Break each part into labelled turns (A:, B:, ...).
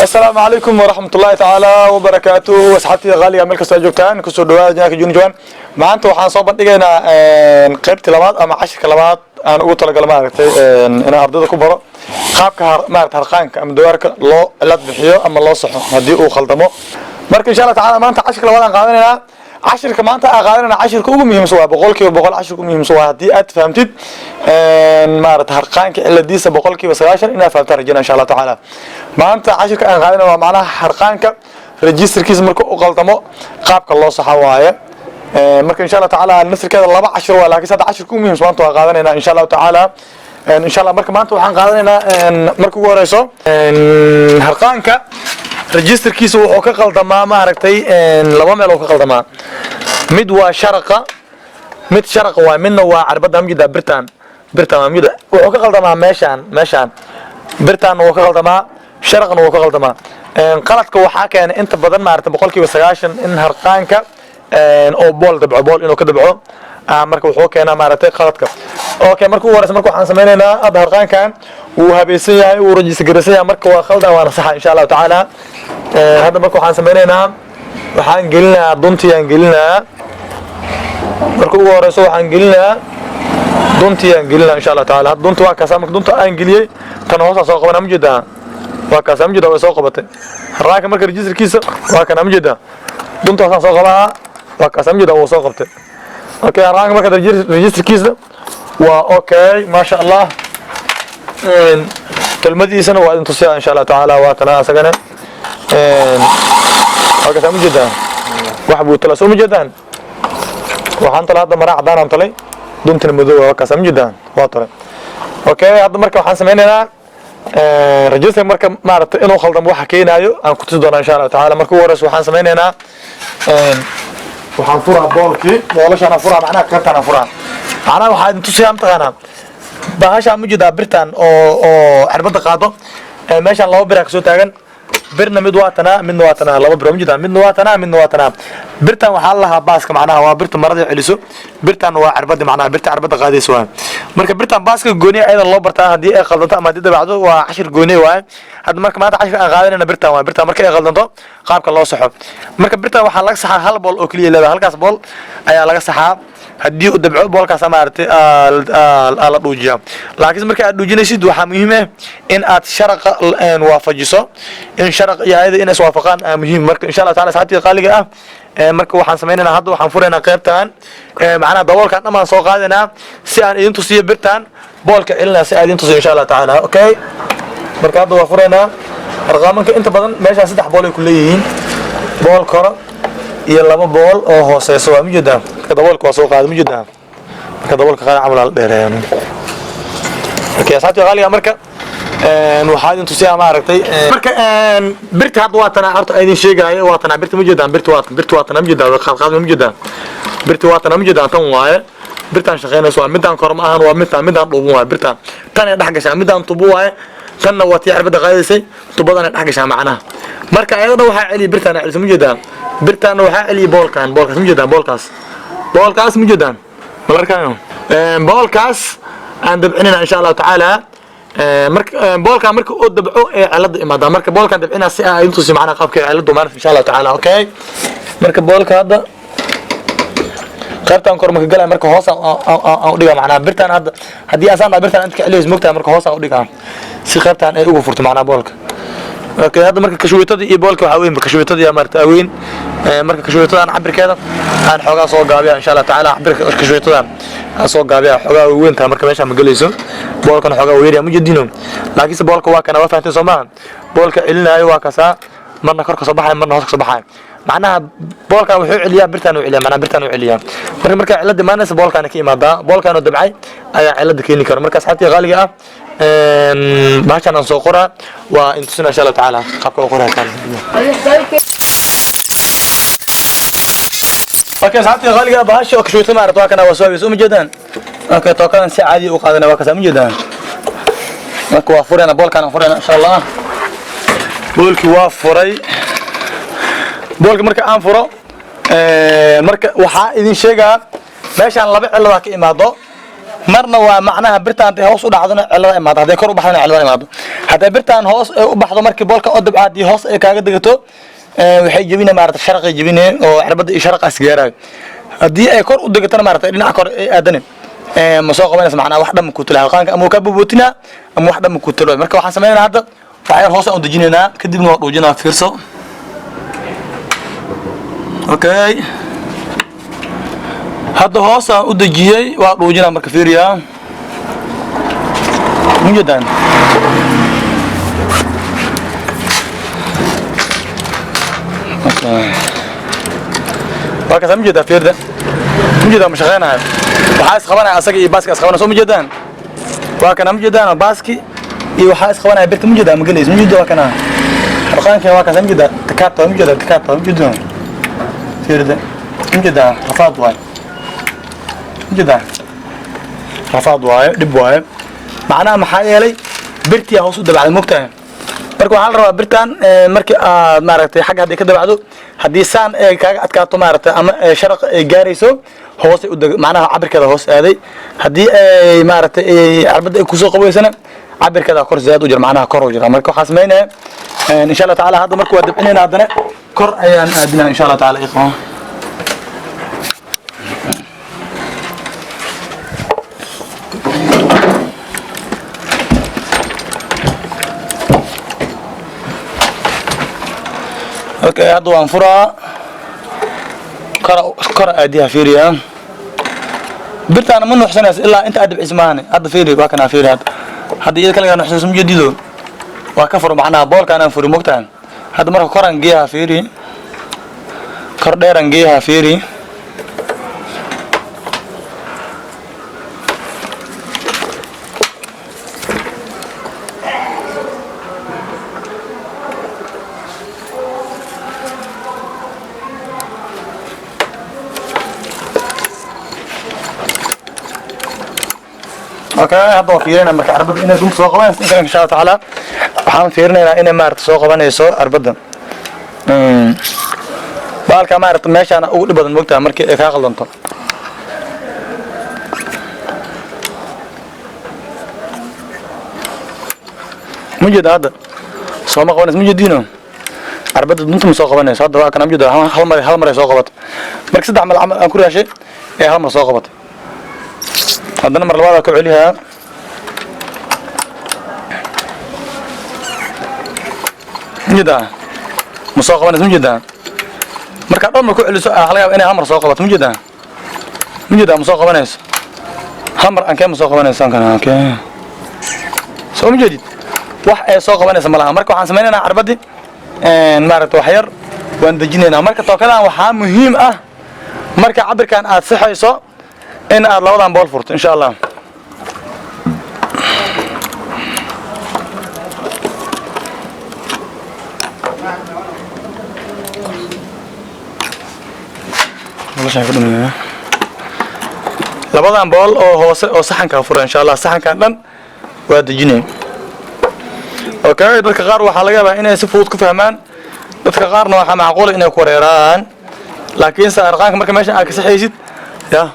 A: السلام عليكم ورحمة الله تعالى وبركاته وصحتي غالية ملك ساجوكان كسر دواد جاك جون ما أنت وحنا صوب دقينا قيبت لبعض أما 10 كلمات أنا قلت لك لما أنا أردت كبر خابك ما تهرقانك أم دوارك الله لا تبحيه أما الله صح هديه خلطمه مرك إن شاء الله تعالى ما أنت 10 كلمات قاعدين 10 كمان أنت قاعدين 10 كوم مهم سوا بقولك وبقول 10 كوم مهم سوا هدي فهمتد ما تهرقانك إلا ديس بقولك بس 10 إنها فهمت رجينا إن شاء الله تعالى ما أنت 10 كان قاعدين معناها حرقانك ريجستر كيس مركو وغلطمو قابك الله صح وايه مركو إن شاء الله تعالى النسر كذا الله 10 ولكن هذا 10 كوم مهم سوا أنتوا قاعدين إن شاء الله تعالى إن شاء الله مركو ما أنتوا قاعدين مركو ورئيسه حرقانك ريجستر كيس وكغلطما ما عرفتي لما ملو كغلطما مد وشرقة مد شرقة ومنه وعربة مجدا برتان مجدا وكغلطما ماشان برتان وكغلطما شرقا وكغلطما قلتك وحا كان انت بدل ما عرفت بقولك وسغاشن ان هرقانك او بول دبعو بول انه كدبعو marka wuxuu keenaa maartay qaladka okay markuu waras markuu waxaan sameeynaa ad harqaankan uu habeesan yahay uu register garaysan marka waa khaldan waana sax insha Allah taala hadda markuu waxaan sameeynaa waxaan gelinaa duntiyan gelinaa markuu waras waxaan gelinaa duntiyan gelinaa insha Allah taala dunta waa ka saamka dunta aan geliyay tan hoos soo qabanaa mujida waa ka saamjida way soo qabatay harqaanka marka registerkiisa waa kana mujida dunta soo qabaa waa ka saamjida oo soo qabtay اوكي رانك ما كده ريجستر كيس ده اوكي ما شاء الله كلمتي سنه وانت تصير ان شاء الله تعالى واتنا سكنه اوكي سامي جدا واحد وثلاث سوم جدا وحان طلع هذا مراع دارم طلع دمت المذوق اوكي سامي جدا واطر اوكي هذا مركب waxaan sameeynaa ريجستر مركب ما عرفت انه خلدم waxa keenayo aan ku tusi doona insha Allah taala markuu waras waxaan sameeynaa waxaan furaa boolkii boolashana furaa macnaha qaybtana furaa macnaha waxaan tusiyay amtaqana bahasha mujida birtan oo arbada qaado meeshan laba bir ka soo taagan birna mid waatana laba bir mujida mid waatana birtan waxa laha baaska macnaha waa birta marada celiso birtan waa arbada macnaha birta arbada qaadayso marka birtan baaska gooni ayada loo bartaa hadii ay qaldanto ama hadii dabacdo waa 10 gooni waay hadda marka maanta 10 aan qaadanayna birtan waa birtan marka ay qaldanto qaabka loo saxo marka birtan waxa laga saxaa hal bool oo kaliya leedahay halkaas bool ayaa laga saxaa hadii uu dabco boolkaas ama artay la dhuujiyo laakiin marka aad dhuujinaysid waxa muhiim ah in aad sharaqa waafajiso in sharaq yaayada in iswaafaqaan muhiim marka insha Allah taala saacadii qaaliga ah marka waxaan sameeynaa hadda waxaan fureynaa qaybtan macnaha daboolkan dhamaan soo qaadanaa si aan idin tusiyo birtan boolka cilna si aan idin tusiyo insha Allah taala okay marka hadda waa fureynaa arqaamanka inta badan meesha 3 bool ay ku leeyihiin bool koro iyo laba bool oo hooseeso waa mujida daboolka waa soo qaad mujida marka daboolka qaad amal dheereen okay saacadii qaaliga marka waxaa intu si ama aragtay marka birta hadda waa tan horta idin sheegay waa tan birta mujida birta waa tan mujida qaad mujida birta waa tan mujida tan waaye birtan shaqeynayso waa midaan kor ma ahan waa midaan dhuuban waa birtan tan ay dhaxgashaa midaan tubu waaye tan waa tii arbada qaadaysay tubadan ay dhaxgashaa macnaha marka ayada waxa celi birtan celiso mujida birtan waxa celi boolkaas mujida boolkaas mujida markaan boolkaas aan dabcinina insha Allah taala marka boolka marka uu dabco ee cilada imaada marka boolka dabcina si ay intu si macna qaabka ciladu maar insha Allah taala okay marka boolka hadda qaybtan kor marka galay marka hoos aan u dhiga macna birtan hadda hadii asaan birtan inta celiyo moogtaa marka hoos aan u dhiga si qaybtan ay ugu furto macna boolka okay hadda marka kashwiitada iyo boolka waxa weyn kashwiitada iyo marta weyn marka kashwiitada cabirkeeda aan xogaa soo gaabiya insha Allah taala cabirka kashwiitada soo gaabiya xogaa weyn ta marka meesha ma galayso boolkan xogaa weeriya mujidino laakiin boolka waa kana waafaqtay Soomaan boolka celinaayo waa kaasa marna kor ka soo baxay marna hoos ka soo baxay macnaha boolka wuxuu celiyaa birtan uu celiyaa macnaha birtan uu celiyaa marka cilada maanaysa boolkan ka imaada boolkan oo dabcay ayaa cilada keeni kara marka saxabtii qaaliga ah baashan aan soo qoraa waa intusina insha Allah taala qabka qoraa kan okay saxabtii qaaliga baasha oo kashooyta ma aragto kana waa soo uma jeedaan okay tookan si caadi u qaadana waa ka sameeyay jeedaan marka waa furana boolkan furana insha Allah boolki waa furay boolka marka aan furo marka waxa idin sheegaa meeshan laba cilad ka imaado marna waa macnaha birtaan ay hoos u dhacdana cilada imaado haday kor u baxdana cilada imaado haday birtaan hoos u baxdo markii boolka oo dabcaad iyo hoos ay kaaga degato waxay jabina maarta sharqi jabineen oo cirbada iyo sharqaas gaaray hadii ay kor u degatana maarta dhinaca kor ay aadan ma soo qabanaysa macnaha wax dham ku tulaa qaanka ama ka bubootina ama wax dham ku tulaa marka waxaan sameeynaa hadda waxay hoos u dejinayna kadibna waa dhuujinaa fiirso okay هذا هو صار ودجيء وروجنا مركفيريا مجدان باكا مجدا فير ده مجدا مش غانا وحاس خبانا اسقي باسكي اسخبانا سو مجدان باكا مجدان باسكي اي وحاس خبانا بيرت مجدا مجلس مجدا وكنا رقانك واكا مجدا تكاتو مجدا تكاتو مجدا فير ده مجدا رفاض واي جدا رفاض واي دب واي معناها maxaa yeelay birtii hoos u dabacday moogtahay marka waxa la rabaa birtan markii aad maaragtay xag hadii ka dabacdo hadii saan ay kaaga adkaato maaragtay ama sharq ay gaarayso hoos u macnaha cabirkeeda hoos aaday hadii ay maaragtay arbada ay ku soo qabaysana cabirkeeda kor zaad u jir macnaha kor u jira marka waxa sameeynaa insha Allah taala hadda markuu dabcinayna hadana kor ayaan aadinaa insha Allah taala iqoon اوكي هذا وانفرا كرا اديها فيريا برت انا من حسناس الا انت ادب اسماني هذا فيري واكنا فيري هذا يد كلغان حسناس مجديدو وكفر معنا بول كان فوري مقتان هذا مره كران جيها فيري كرديران جيها فيري اوكي هذا فيرنا marka arbada inay dum soo qabanayso insha Allah taala waxaan fiirinaynaa inay maarta soo qabanayso arbada baalka maarta meeshana ugu dhibadan moogtaa markii ay ka qaldanto mujid hada soo ma qabanayso mujidino arbada dunta soo qabanayso hada waa kana mujid hal mar soo qabat markii saddex mal aan ku raashay ee hal mar soo qabat هذا نمر الواحد كل عليها مجدا مساقة وناس مجدا مركب أول ما كل على سؤال حلقة أنا همر مساقة مجدا مجدا مساقة وناس همر أن كم مساقة وناس كان أوكي سو مجدد واحد مساقة وناس ملها مركب عن سمعنا أنا عربدي مارت وحير وندجينا مركب توكلنا وحام مهم مركب عبر كان أتصحى يسوع إن أرلودان بولفورت إن شاء الله. والله شايف إنه لبضان بول أو صحن كافور إن شاء الله صحن كان واد الجنين. أوكي دتك غار وحلاقة بقى إنه سفود كفهمان دتك غار نوع معقول إنه كوريران لكن سأرقانك مركب ماشي أكسح يزيد يا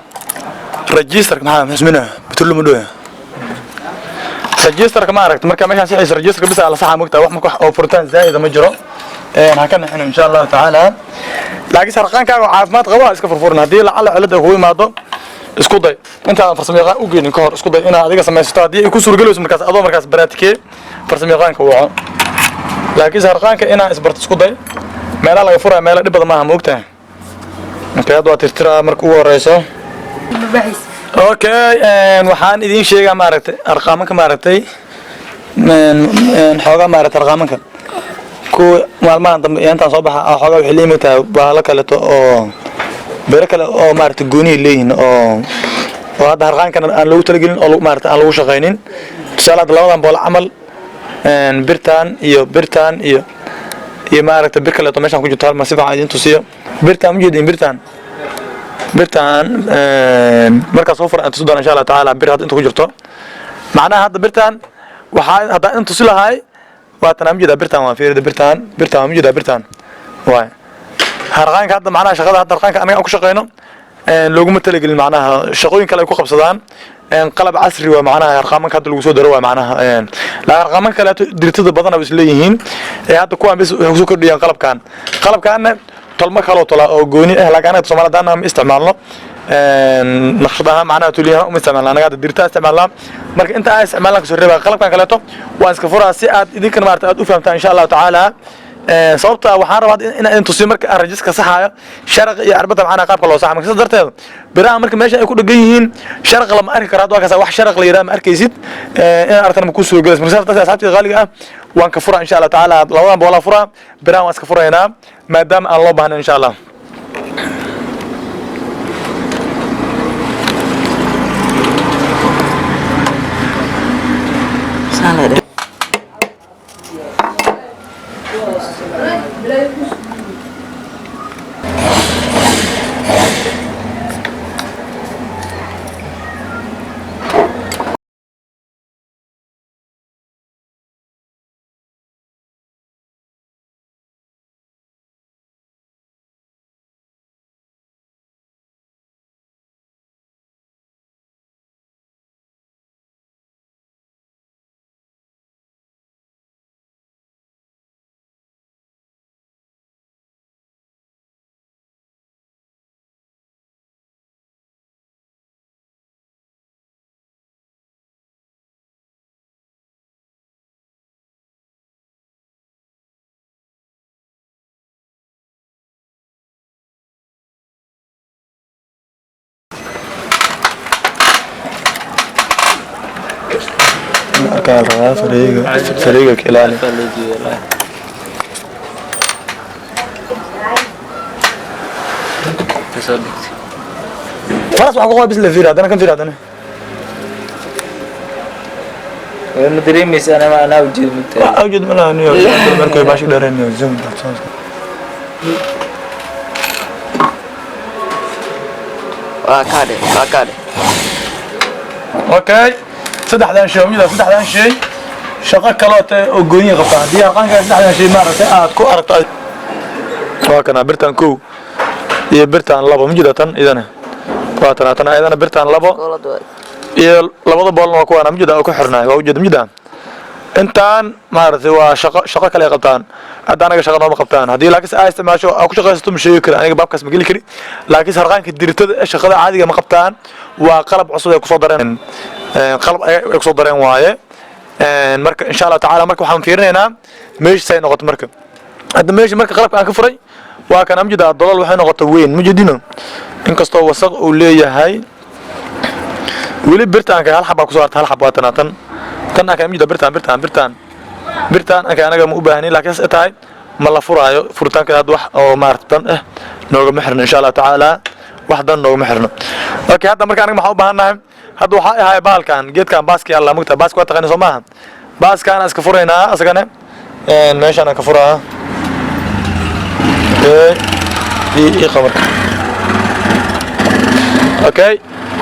A: رجيسترك معاه اسمنا بتقول له مدوه رجيسترك ما عرفت مركب ماشي صحيح رجيسترك بس على صحه مقطع واحد او بروتين زائد ما جرى هكذا احنا ان شاء الله تعالى لاقي سرقانكaaga caafimaad qaba iska furfurna hadii la cilada ugu imaado isku day inta farsamayaqaan u geeynin ka hor isku day inaad adiga samaysato hadii ay ku suurgalayso markaas adoo markaas baraatike farsamayaqaanka waco laakiin sharqaanka inaa isbarto isku day meelaha laga furaa meelaha dhib badan ma aha moogtahay inta aad waa tirtira markuu u horeyso اوكي waxaan idin sheegaa maaragtay arqaamanka maaragtay xoogaa maaragtay arqaamanka ku maalmahan dambe inta soo baxa xoogaa wixii leeyahay baala kale oo beer kale oo maaragtay gooni leeyihiin oo hada arqaankan aan lagu talagelin oo maaragtay aan lagu shaqeynin tusaale labadan bool amal birtaan iyo maaragtay bir kale oo meeshan ku jirto hal ma si fiican idin tusiyo birtaan mujidin birtaan marka soo far inta insha Allah taala bir hada inta ku jirto macnaha hada birtaan waxa hada inta si lahaay waa tanamjida birtaan waa fiirida birtaan mujida birtaan waay harqaanka hada macnaha shaqada hada harqaanka anaga ku shaqeyno لوجو مثل قل معناها شقوين كلا يكون قبصدان قلب عصري ومعناها أرقام كهذا اللي وصل دروا معناها لا أرقام كلا دريت بدنا بس ليهين هذا كوان بس وصل كرديان قلب كان طلما كلا طلا أو جوني لكن أنا تصمنا دانا استعمالنا نقشدها معناها توليها استعمالنا أنا قاعد دريتها استعمالنا مرك أنت استعمالك سريبا قلب كان كلاته وأنسكفورها سيئات إذا كان مرت أفهمتها إن شاء الله تعالى sababta waxaan rabaa in tusi marka rajiska saxayo sharq iyo arbada macna qaabka loo saxo marka darteed biraha marka meesha ay ku dhagan yihiin sharq lama arki karo waa kaas wax sharq la yiraahdo ma arkaysid in artan ma ku soo galas marka sababta asxaabtii qaaliga ah waan ka furaa insha Allah taala labadan bola furaa biraha waan iska furaynaa maadaama aan loo baahnayn insha Allah كان فريقك إلى خلاص وحقوقها بس اللي فيها أنا كم فيها أنا
B: مدري ميس أنا ما أوجد
A: أوجد من نيويورك مركب باشي دارين نيويورك زم
B: كاري
A: أوكي saddexdan shay mid saddexdan shay shaqo kale oo gooniye qabtaan hadii aqoonka saddexdan shay maaragtay aad ku aragto waa kana birtan ku iyo birtan labo mujidatan idana waa tan idana birtan labo iyo labada boolna waa kuwana mujida oo ku xirnaa waa ujeed mujida intaan maaragtay waa shaqo kale qabtaan hadda anaga shaqo ma qabtaan hadii laakiin ay isticmaasho ku shaqaysato ma kari aniga baabkaas ma geli kari laakiin harqaanka dirtada shaqada caadiga ma qabtaan waa qalab cusub ay ku soo dareen qalab ay ku soo dareen waaye marka insha Allah taala marka waxaan fiirinaynaa meesha ay noqoto marka hadda meesha marka qalabka aan ka furay waa kan amjida dolal waxay noqotay weyn mujidino inkastoo wasaq uu leeyahay wali birtaanka hal xabba ku soo hartay hal xabba tan aka amjida birtaan aka anaga ma u baahnayn laakiin tahay ma la furaayo furitaanka had wax oo maartan nooga ma xirno insha Allah taala wax dan nooga ma xirno okay hadda marka anaga maxaa u baahanahay hadda waxa ay ahay baalkan geedkan baaski Allah mugta baaski waa taqaan Soomaa baaskan iska furaynaa asagana meeshan aan ka furaa di qabar okay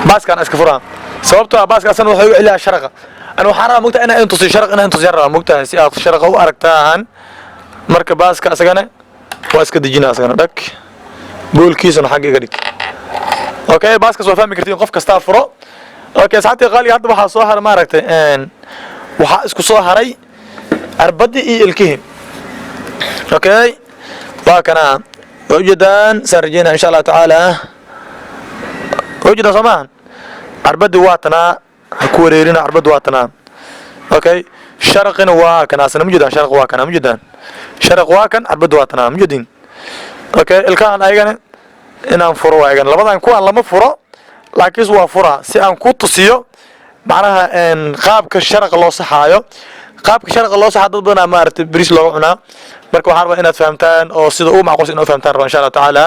A: baaskan iska furaa sababtoo baaska asan wuxuu ilaa sharaqa أنا وحنا مقطع أنا أنت تصير شرق أنا أنت تصير مقطع سياق شرق أو أركتان مركب باس كأسجنة باس كدجينا أسجنة دك بقول كيس أنا حاجة قريك أوكي باس كسوة فهم كرتين قف كستافرو أوكي ساعتي غالي هذا بحا صهر ما ركت وحا اسكو صهري أربدي الكهم أوكي وكنا وجدان سرجينا إن شاء الله تعالى وجدنا زمان أربدي واتنا كوريرنا عربد واتنا اوكي شرقنا واكن اسنا مجدان شرق واكن مجدان شرق واكن عربد واتنا مجدين اوكي الكان ايغنا ان فرو ايغنا لبدان كو لما فرو لكن وا فرا سي ان كو تصيو معناها ان قابك الشرق لو صحايو قابك الشرق لو صحا dad badan ma aragtay bariis loo cunaa marka waxaan rabaa inaad fahamtaan oo sida uu macquul inuu fahamtaan insha Allah taala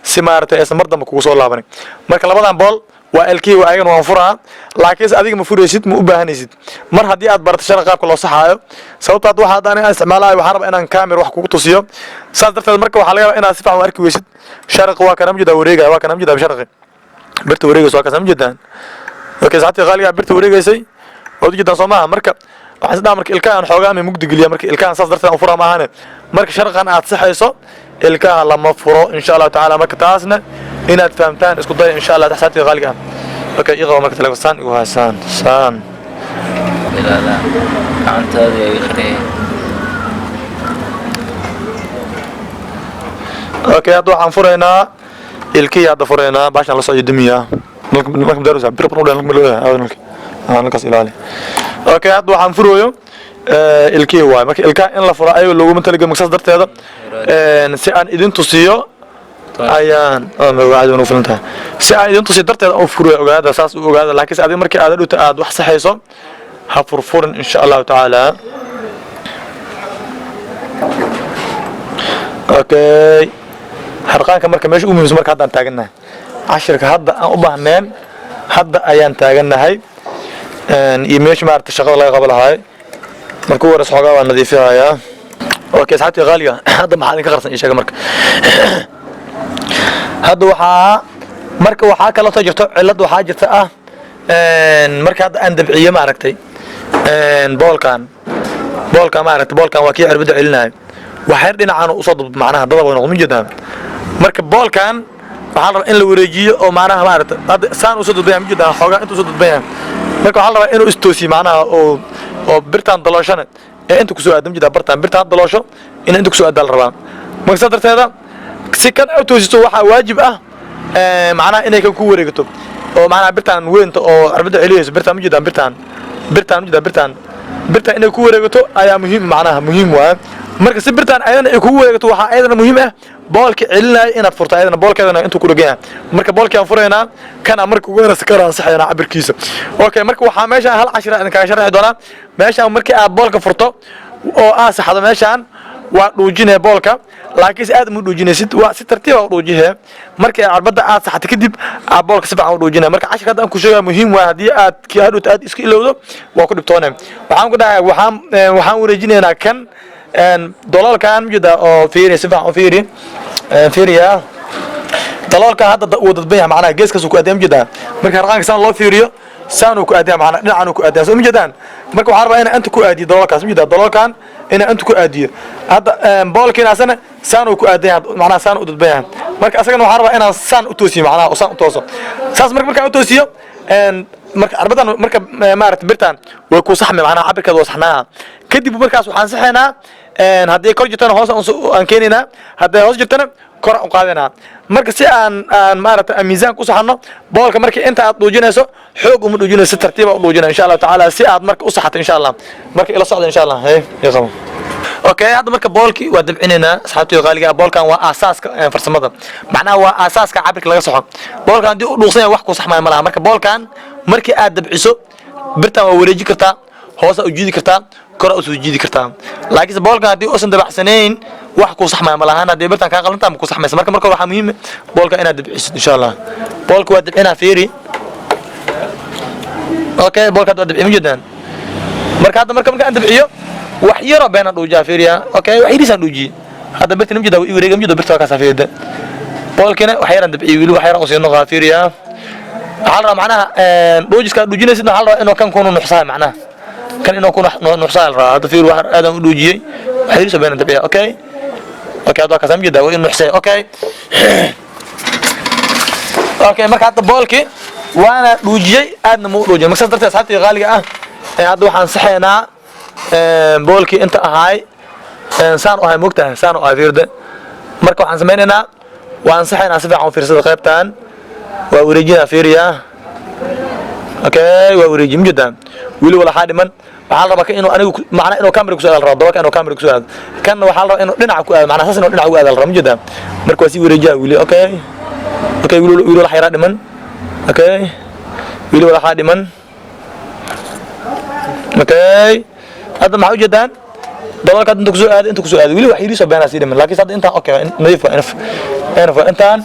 A: si ma aragtay isla mardamba kugu soo laabanay marka labadan bool والكي وأيضا وانفرها لكن أديك مفروض مو بهنيسيد مر هدي أدبرت شرق قابك الله صحايا سوت أدو واحد أنا استعمالها وحرب أنا كامير وحكوك تصيو صدرت المركب وحلاقي أنا أسفع وأركي ويسد شرق واكن مجد وريجا واكن مجد بشرق برت وريجا سواكن مجدا وكذا ساعتي غالية برت وريجا سي ودي جدا صماها مركب waxaan sidaa markii ilkaan xoogaami mugdi galiya markii ilkaan saas darteed aan furo maahane markii sharqan aad saxayso ilkaan lama furo insha Allah taala marka taasna inaad fahamtaan isku day insha Allah taxsaabtii qaaliga ah okay iqo marka telefoon igu haasaan saan
B: لا لا أنت هذا يخري
A: okay hadda waxaan furaynaa ilkii hadda furaynaa baashan la soo yidimiyaa marka madarusa bir baro dhan ma leeyahay halkaas ilaali okay hadda waxaan furayo ilkii waay marka ilka in la furo ayuu loogu talagalay maksas darteeda si aan idin tusiyo ayaan magacaadu inuu filantahay si aan idin tusiyo darteeda oo furo ogaada saas u ogaada laakiin adiga markii aad dhigto aad wax saxayso ha furfurin insha Allah taala okay harqaanka marka meesha u muhiimsan marka hadda aan taaganahay cashirka hadda aan u baahneen hadda ayaan taaganahay iyo meesha maarta shaqada laga qabo lahaay marka uu rasxoga waa nadiifiyaa okay saxaabtii qaaliga hadda maxaa idin ka qarsan sheega marka hadda waxaa kala soo jirto cilad waxaa jirta ah marka hadda aan dabciyo ma aragtay boolkan ma aragtay boolkan waa kii cirbada celinay waxay dhinacaan u soo dub macnaha dad way noqon jiraan marka boolkan waxaa la rabaa in la wareejiyo oo macnaha ma aragtay hadda saan u soo dubaya ma jiraan xogaa inta u soo dubaya marka waxaa la rabaa inuu istoosi macnaha oo birtan dalooshana ee inta ku soo aadam jida birtan daloosho in inta ku soo aadal rabaa marka darteeda si kan u toosiso waxa waajib ah macnaha inay ku wareegto oo macnaha birtan weynta oo cirbada celiyayso birtan ma jiraan birtan inay ku wareegto ayaa muhiim macnaha muhiim waa marka si birtan ayadana ay ku wareegto waxa ayadana muhiim ah boolka celinay inaad furto ayadana boolkeedana intuu ku dhagan marka boolkii aan furaynaa kana marka ugu horeeyay ka raansaxayna cabirkiisa okay marka waxa meesha hal cashir aan ka sharaxi doonaa meesha markii aad boolka furto oo aad saxdo meeshan waa dhuujinay boolka laakiin aad mu dhuujinaysid waa si tartiib ah u dhuujihe markii cirbada aad saxto kadib aad boolka si fiican u dhuujinay marka cashirka aan ku sheegay muhiim waa hadii aad ki hadhood aad iska ilowdo waa ku dhibtoonay waxaan ku dhahay waxaan wareejinaynaa kan daloolkan mujida oo fiiri si fiican u fiiriya daloolka hadda uu dadbaya macnaha geeskaas ku adeem jida marka harqaanka san loo fiiriyo saan uu ku adeem macnaha dhinacan uu ku adeem soo mujidaan marka waxaan rabaa inaan inta ku aadiyo daloolkaas mujida daloolkan inaan inta ku aadiyo hadda boolkiina asana saan uu ku adeem macnaha saan u dadbaya marka asagana waxaan rabaa inaan saan u toosiyo macnaha oo saan u tooso saas marka u toosiyo marka arbadan marka maaragtay birtan way ku saxmay macnaha cabirkeeda waa saxnaa kadib markaas waxaan saxaynaa haddii kor jirtana hoos aan keeninaa haddii hoos jirtana kor u qaadanaa marka si aan maaragtay miisaan ku saxno boolka markii inta aad dhuujinayso xoog uma dhuujinayso tartiib u dhuujina insha Allah taala si aad marka u saxato insha Allah marka ila socdo insha Allah yaqam okay hadda marka boolki waa dabcinayna asxaabtii qaaliga boolkan waa aasaaska farsamada macnaha waa aasaaska cabirka laga saxo boolkan hadii u dhuuqsan wax ku saxmay malaha marka boolkan markii aad dabciso birtan waa wareeji kartaa hoos u jiidi kartaa kor u soo jiidi kartaa laakiin boolkan hadii uusan dabacsanayn wax ku saxmay malaha hadii birtan ka qalanta ma ku saxmayso marka waxa muhiim boolka inaad dabciso insha Allah boolka waa dabcina fiiri okay boolka waa dabcina jiddan marka hadda marka aan dabciyo wax yaro been dhuujaa fiiriya okay wax yarisan dhuuji hadda birtan mujida way wareegam jiddo birta ka saafeeyda boolkina wax yaran dabciyo wili wax yaran u soo noqaa fiiriya hal macnaha dhuujiska dhuujinaysidna hal inuu kan koonu nuxsaa macnaha kan inuu ku nuxsaa hada fiir wax aadan u dhuujiyay wax yarisan been dabciya okay hadda ka samjida way nuxsaa okay marka hadda boolki waana dhuujiyay aadna mu dhuujiyay marka darteed asxaabtii qaaliga ah hadda waxaan saxaynaa boolki inta ahay saan u ahay mugtahay saan u ahay fiirda marka waxaan sameeynaa waan saxaynaa si fiican u fiirsada qaybtan waa wareejina fiiriya okay waa wareejin jiddan wili wala xadiman waxaa la rabaa inuu anigu macna inuu kamera ku soo aad rabo dalka inuu kamera ku soo aad kan waxaa la rabaa inuu dhinac ku aad macna saas inuu dhinac u aad rabo jiddan marka waa si wareejiya wili okay wili wala xayra dhiman okay wili wala xadiman okay hadda maxaa u jeedaan dalka inta ku soo aad wili wax yiri soo beenaa si dhiman laakiin hadda intaan okay nadiif waa intaan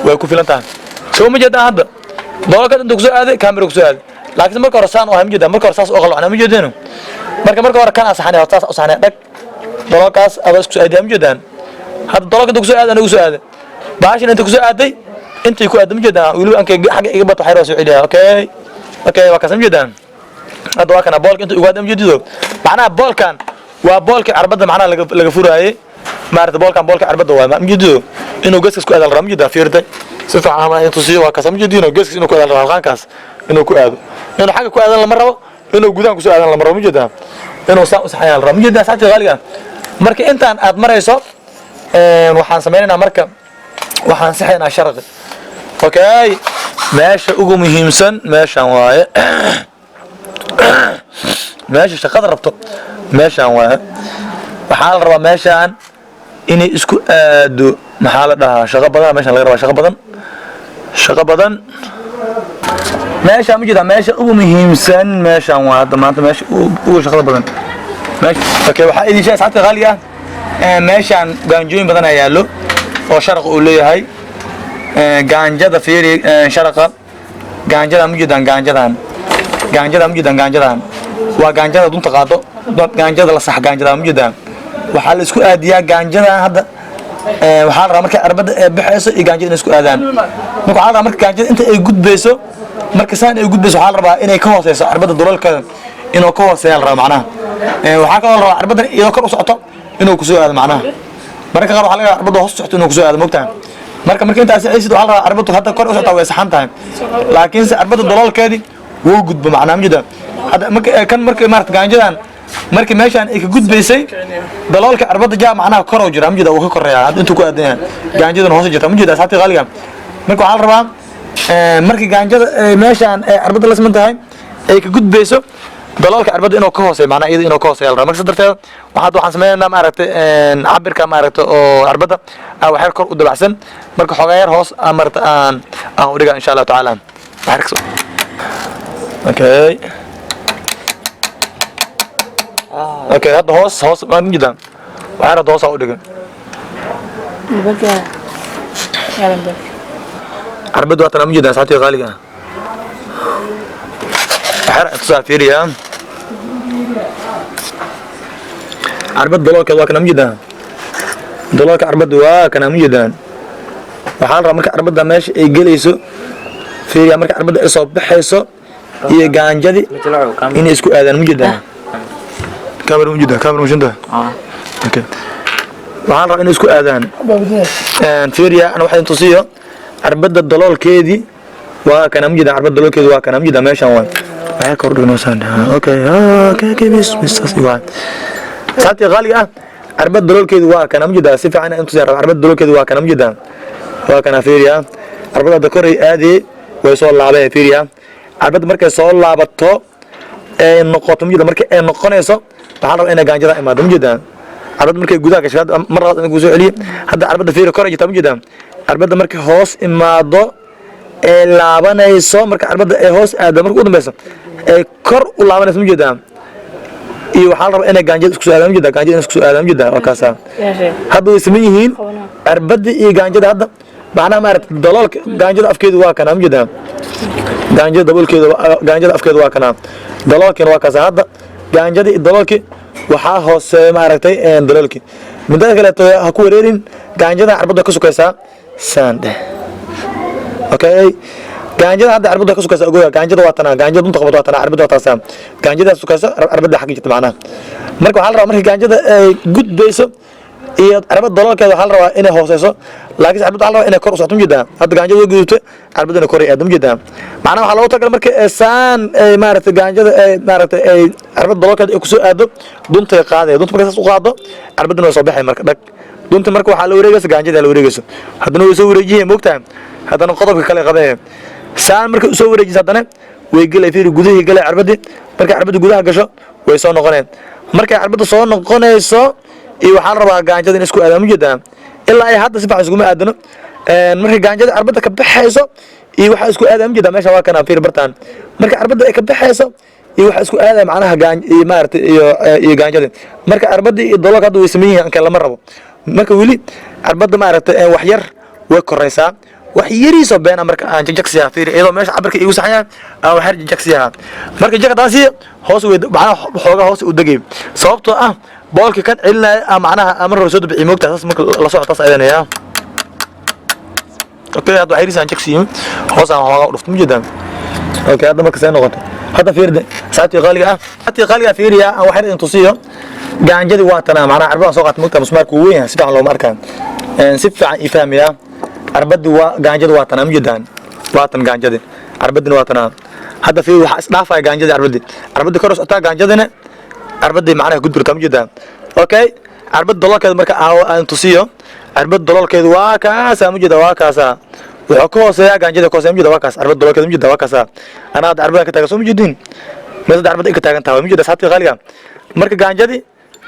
A: way ku filan tahay soo ma jeedaan hadda dalka inta ku soo aad kamera ku soo aad laakiin marka hore saan oo hamjida marka hore saas oo qalcana ma jeedano marka hore kan asaxanay taas asaxanay dhag dalkaas abaas ku soo aad hamjidaan hadda dalka inta ku soo aad anagu soo aad baashin inta ku soo aaday intii ku aad ma jeedaan wili anka xaga iga bato xayro soo celiya okay waa ka samjidaan hadda waa kana boolka inta ugu aad hamjidido macnaha boolkan waa boolka arbada macnaha laga furaayay maarta boolka arbada waa ma jeedido inuu gaskas ku aad ramjida fiirtay sifa ama intuu sii waa kasam jidino geeskiis inuu ku aado halqaankaas inuu ku aado inuu xagga ku aadan lama rabo inuu gudaan ku soo aadan lama rabo mujida inuu saa u saxayaan rabo mujida saacada qaaliga marka intaan aad marayso waxaan sameeynaa marka waxaan saxaynaa sharqi okay meesha ugu muhiimsan meeshan waaye meesha shaqada rabto meeshan waaye waxaa la rabaa meeshan inay isku aado maxaa la dhahaa shaqo badan meeshan laga rabaa shaqo badan meesha mujida meesha ugu muhiimsan meeshan waa hadda maanta meesha ugu shaqada badan meesha okay waxa idin sheegay saacada qaaliga meeshan gaanjooyin badan ayaa yaalo oo sharq uu leeyahay gaanjada fiiri sharqa gaanjada mujidan gaanjadan waa gaanjada dunta qaado gaanjada la sax gaanjada mujidan waxa la isku aadiyaa gaanjada hadda waxa la rabaa marka arbada ay bixayso iyo gaanjada isku aadaan marka waxa la rabaa marka gaanjada inta ay gudbayso marka saan ay gudbayso waxa la rabaa inay ka hooseyso arbada dulalka inuu ka hooseeyo la rabaa macnaha waxa ka la rabaa arbada iyadoo kor u socoto inuu ku soo aado macnaha marka qaar waxa laga arbada hoos socoto inuu ku soo aado moogtaan marka intaas ay sidoo hal arbadu hadda kor u socota way saxan tahay laakiin si arbada dololkeedi wuu gudbo macnaha mujida hadda marka maarta gaanjadan markii meeshan ay ka gudbaysay dololka arbada jaa macnaha kor u jira mujida uu ka koreeyaa hadda intuu ku aadan gaanjadan hoos jirta mujida saati qaaliga marka waxa la rabaa markii gaanjada meeshan ay arbada la siman tahay ay ka gudbayso dololka arbada inuu ka hooseeyo macnaha iyada inuu ka hooseeyo marka sadarteed waxaan sameeynaa maaragtay cabirka maaragtay oo arbada waxa kor u dabacsan marka xogaayar hoos amarta aan u dhiga insha Allah taala okay hadda hoos ma nidam waxa hoos u dhiga arbada waa tan mujida saati qaaliga حرق تسافر يا عربد دولك waa kana mujida dololka arbad waa kana mujida waxaan rabaa marka arbada meesha ay galayso fiiriya marka arbada ay soo baxayso iyo gaanjadi inay isku aadaan mujida kamera mujida okay waxaan rabaa inay isku aadaan fiiriya ana waxaan tusiyo arbada dololkeedii waa kana mujida arbada dololkeedii waa kana mujida meeshan waa waxay kordhino saan okay bis saati qaaliga arbad dololkeedu waa kana mujida si fiican intu soo arbad dololkeedu waa kana mujida waa kana fiiriya arbada koray aadi way soo laabay fiiriya arbad markay soo laabato ee noqoto mujida markay ay noqonayso waxa la inay gaanjada imaado mujida arbad markay gudaha gasho mar labaad inuu soo celiyo hadda arbada fiiriya koray jirta mujida arbada markay hoos imaado ee laabanayso marka arbada ay hoos aado marka u dambayso ee kor u laabanayso mujida iyo waxa la rabaa inay gaanjada isku soo aadaan mujida gaanjada isku soo aadaan mujida waa kaasa hadda way sameeyeen yihiin arbada iyo gaanjada hadda macnaha maaragtay dololka gaanjada afkeedu waa kana mujida gaanjada dabolkeedu gaanjada afkeedu waa kana dololkina waa kaasa hadda gaanjada iyo dololki waxa hoose maaragtay dololki midda kale ha ku wareerin gaanjada arbada ka sukaysaa sande okay gaanjada hadda arbada ka sukaysa ogow gaanjada waa tanaa gaanjada dunta qabto waa tanaa arbada waa taasaan gaanjada sukaysa arbada xaq jirta macnaha marka waxa la rabaa markii gaanjada ay gudbayso iyo arbada dololkeeda waxa la rabaa inay hooseyso laakiin arbada waxa la rabaa inay kor u socoto mujida hadda gaanjada way gudubtay arbadana kor ay aad mujida macnaha waxa loo tagal markii saan ay maaragtay gaanjada ay maaragtay ay arbada dololkeeda ay ku soo aado dunta ay qaadayso dunta markaas u qaado arbadana way soo baxay marka dhag dunta marka waxa la wareegaysa gaanjada la wareegayso haddana way soo wareejiyeen moogtaa haddana qodobka kale qabay saan marka soo wareejis haddana way galay fiiri gudaha galay arbadi marka arbada gudaha gasho way soo noqoneen marka arbada soo noqonayso iyo waxa la rabaa gaanjada in isku aadaan mujida ilaa ay hadda si fiican isku ma aadano marka gaanjada arbada ka baxayso iyo waxa isku aadaan mujida meesha waa kana fiiri bartaan marka arbada ay ka baxayso iyo waxa isku aadaan macnaha iyo maartay iyo gaanjada marka arbada iyo dololka hadda way sameeyeen kan lama rabo marka wili arbada maartay wax yar way koraysaa wax yariiso beena marka aan jajagsiya fiiri iyadoo meesha cabirka igu saxayaan aan wax jajagsiya marka jagadaasi hoos way macnaha xoogaa hoos u dagay sababtoo ah boolka kan celinaya macnaha amar soo dabci moogta taas marka la socoto aydanaya okay hadda wax yariisan jagsiyo hoos aan xoogaa u dhufto mujidaan okay hadda marka soo noqoto hadda fiirde saati qaaliga fiiriya aan wax yar intu siiyo gaanjadi waa tanaa macnaha arbada soo qaat moogta musmaarku weyn si fiican loo markaan si fiican ifahmiya عربدي وقانجد واتنا مجدان واتن قانجد عربدي واتنا هذا في إصلاف قانجد عربدي كروس أتا قانجدنا عربدي معناه قد برتم جدا أوكي عربد دولار كذا مركا أو أنتوسيو عربد دولار كذا واكاسا مجدا واكاسا وحكوا سيا قانجد كوسا مجدا واكاس عربد دولار كذا مجدا واكاسا أنا عربد كذا كسوم جدين ماذا عربد إيه كذا كنتها مجدا ساتي غالية مركا قانجدي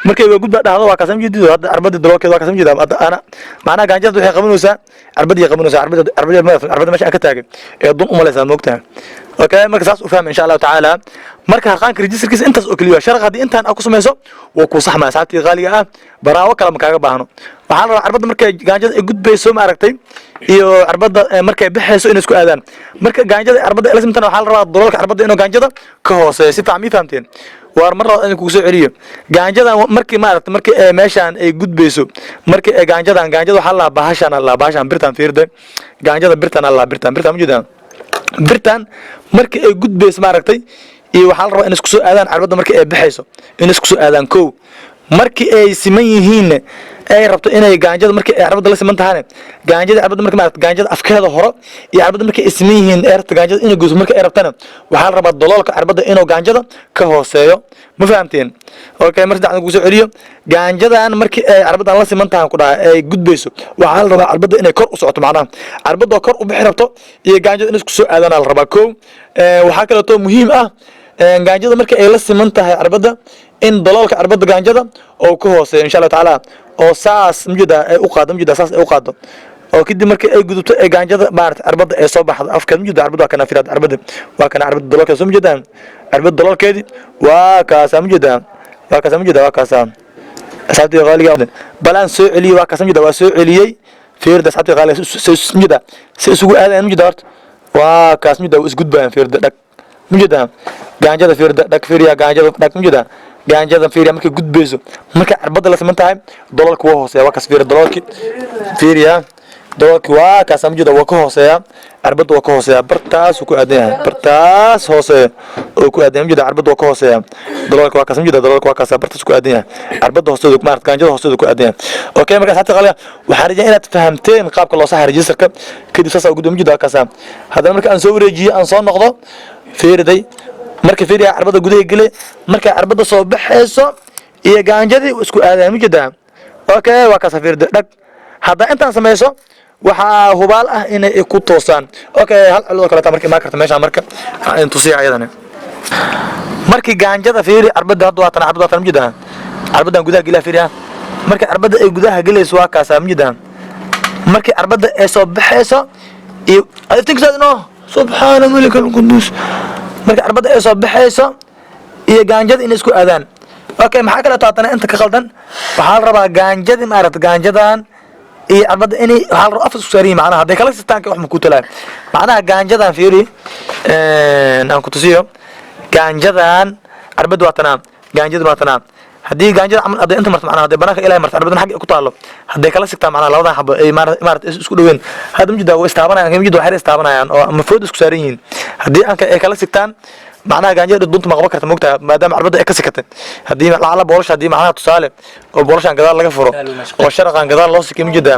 A: markay way gudba dhahdo waa ka samjidido hadda arbada daloolkeeda waa ka samjida ana macna gaanjada waxay qabanaysaa arbada qabanaysaa arbada meesha ka taagay ee dun umalaysa moogtaa okay marka saas u fahmo insha Allah taala marka harqaanka registerkiisa intaas oo kaliya sharq hadii intaan ku sameeyso waa ku sax ma saabtii qaaliga ah baraawo kala ma kaaga baahno waxaan rabaa arbada markay gaanjada ay gudbayso ma aragtay iyo arbada markay bixayso in isku aadaan marka gaanjada arbada la simtan waxaan rabaa daloolka arbada inuu gaanjada ka hooseeyo si fiican fahamteen war mar in ku soo celiyo gaanjada markii ma aragtay markii meeshan ay gudbayso markii gaanjada waxa la bahashan birtan fiirday gaanjada birtan mujidaan birtan markii ay gudbayso ma aragtay iyo waxa la rabaa in isku soo aadaan arbada markii ay bixayso in isku soo aadaan koow markii ay siman yihiin ay rabto inay gaanjada markii ay arbada la siman tahay gaanjada arbada markii ma aragtay gaanjada afkeeda hore iyo arbada markii ay siman yihiin ay rabto gaanjada inay gooso markii ay rabtana waxa la rabaa daloolka arbada inuu gaanjada ka hooseeyo ma fahamteen okay marka aan ugu soo celiyo gaanjadan markii ay arbada la siman tahay ku dhahay ay gudbayso waxa la rabaa arbada inay kor u socoto macnaha arbada kor u bixi rabto iyo gaanjada in isku soo aadaan la rabaa koow waxa kale oo muhiim ah gaanjada markii ay la siman tahay arbada in daloolka arbada gaanjada oo ku hooseeyo insha Allah taala oo saas mujida ay u qaado mujida saas ay u qaado oo kidib markii ay gudubto ee gaanjada maartay arbada ay soo baxdo afka mujida arbada kana firad arbada waa kana arbada daloolka soo mujidaan arbada daloolkeedi waa kaasa mujida waa kaasa asaabtii qaaliga balan soo celiyo waa kaasa mujida waa soo celiyay fiirda asaabtii qaaliga mujida si isugu aadaan mujida horta waa kaas mujida is gudbaan fiirda dhag mujida gaanjada fiirda dhag fiiriya gaanjada dhag mujida gaanjada fiiriya markay gudbayso marka arbada la siman tahay daloolka waa hooseeya waa kaas fiirda daloolki fiiriya daloolki waa kaas mujida waa ka hooseeya arbada waa ka hooseeya bartaas ku aadan bartaas hooseeya oo ku aadan mujida arbada waa ka hooseeya daloolka waa kaas mujida daloolka waa kaas bartaas ku aadan arbada hooseeya ma aragtay gaanjada hooseeya ku aadan okay marka saxta qaliya waxa rajaa inaad fahamteen qaabka loo saxay registerka kadib saas ugu mujida kaas hadana marka aan soo wareejiyo aan soo noqdo fiiriday marka fiiriya arbada gudaha gale marka arbada soo baxayso iyo gaanjadii isku aadaan mujida okay waa ka safiirda dhag hada intaan sameeyso waxa hubaal ah inay ku toosaan okay hal cilo kale markii ma karta meesha marka in tusiyo ayadana markii gaanjada fiiri arbada hadda waatan arbada mujida arbadan gudaha gale fiiriya marka arbada ay gudaha galayso waa kaasa mujida markii arbada ay soo baxayso iyo I think so no subhana malikal qudus marka arbada ay soo baxayso iyo gaanjada in isku aadaan okay maxaa kale taatana inta ka qaldan waxa la rabaa gaanjada ma aragtay gaanjadan iyo arbada inay waxa la rabaa afis saari macnaha haday kala sistaanka wax ma ku talaa macnaha gaanjadan fiiri aan ku tusiyo gaanjadan arbada waatana gaanjada waatana hadii gaanjada amal aday inta marta macnaha haday banaka ilaahay marta arbadan xaq ku taalo haday kala sigtaa macnaha labada xabo ay maarad isku dhaweyn hada mujida way istaabanayaan mujida waxay istaabanayaan oo ama food isku saaran yihiin hadii aan ay kala sigtaan macnaha gaanjada dunta ma qaban karta moogtaa maadaama arbada ay ka sikatay hadii la boolsha hadii macnaha tusaale oo boolshan gadaal laga furo oo sharqan gadaal loo sikiyo mujida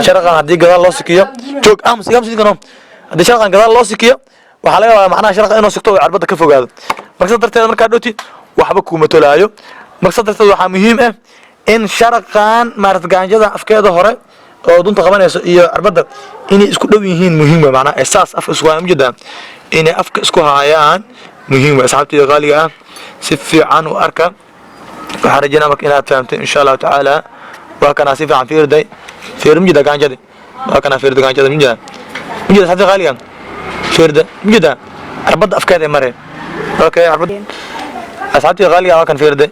A: sharqan hadii gadaal loo sikiyo joog sigam sidino hadii sharqan gadaal loo sikiyo waxa laga yaabaa macnaha sharqan inuu sigto oo arbada ka fogaado marka darteed marka dhoti waxba ku matolaayo marka darteed waxa muhiim ah in sharqan maarad gaanjada afkeeda hore oo dunta qabanayso iyo arbada inay isku dhow yihiin muhiim ah macnaha asaas af isku waa mujida inay afka isku haayaan muhiim ah asxaabtii qaaliga ah si fiican u arka waxa rajayna marka inaad fahamtay insha Allah taala waa kana si fiican fiirday fiir mujida gaanjada waa kana fiirday gaanjada mujida asxaabtii qaaliga fiirda mujida arbada afkeeda mare okay arbada asxaabtii qaaliga waa kan fiirday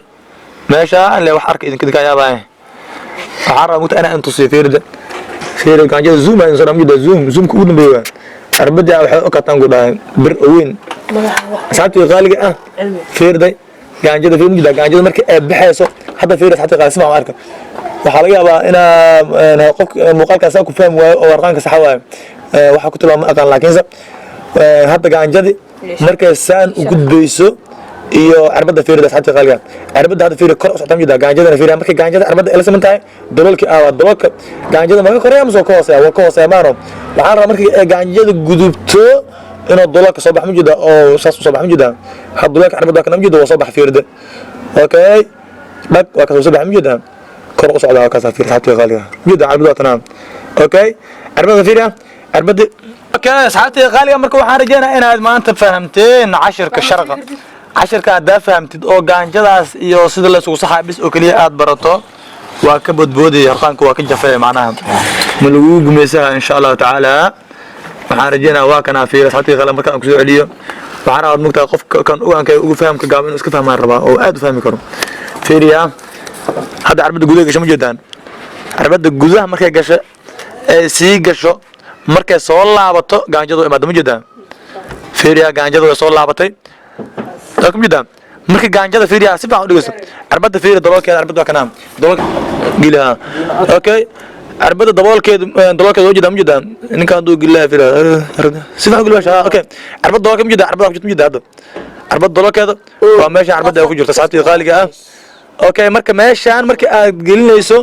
A: meesha le wax arka idinka yaabaa waxa rabaa ana intu si fiirda gaanjada zoom aan soo mujida zoom ku dambeeyo arbada waxa oo ka tan gudahay bir weyn asxaabtii qaaliga ah fiirday gaanjada fiirmida gaanjada markii ay baxayso hadda fiir asxaabtii qaaliga ma arka waxa laga yaabaa ina qof muuqaalkaas ku fahmi waayo oo warqanka sax waayo waxa ku tilmaamo aqaan laakiin hadda gaanjadi markay saan u gudbayso iyo cirbada fiirida asxaabta qaaliga cirbada hada fiiri kor u socota mujida gaanjada fiiri markii gaanjada cirbada ila samantahay daloolki daloolka gaanjada ma koreeya ma soo ka hooseeya maano waxaan rabaa markii gaanjada gudubto inuu daloolka soo bax mujida oo saas soo bax mujida had daloolka cirbada kana mujida soo bax fiirida okay bak waa ka soo bax mujida kor u socda ka saafir asxaabta qaaliga mujida cirbada tanaan okay cirbada fiiri cirbada okay asxaabta qaaliga marka waxaan rajaynayaa inaad maanta fahamteen cashirka sharqa cashirka aad fahamtid oo gaanjadaas iyo sida la isugu saxaa bis oo kaliya aad barato waa ka badboodaya harqaanku waa ka jafay macnaha ma lagu gumaysaa insha Allah taala waxaan rajaynayaa waa kana fiir asxaabta qaaliga marka aan ku soo celiyo waxaan aad mugtaa qof kan ogaanka ugu fahamka gaab inuu iska fahmaan rabaa oo aad u fahmi karo fiiriya hada arbada gudaha gasho ma jeedaan arbada gudaha markay gasho ay sii gasho markay soo laabato gaanjadu imaado ma jeedaan fiiriya gaanjadu way soo laabatay لكن جدا مركي جانجada fiiriya si fiican u dhigayso arbada fiiri daboolkeeda arbada kana daboolka gila okay arbada daboolkeeda wajida mujida ninka haduu gila fiiriya si fiican u gilbasha okay arbada daboolkeeda mujida arbada mujida hada arbada daboolkeeda waa meesha arbada ay ku jirto saacadii qaaliga ah okay marka meeshaan markii aad gelinayso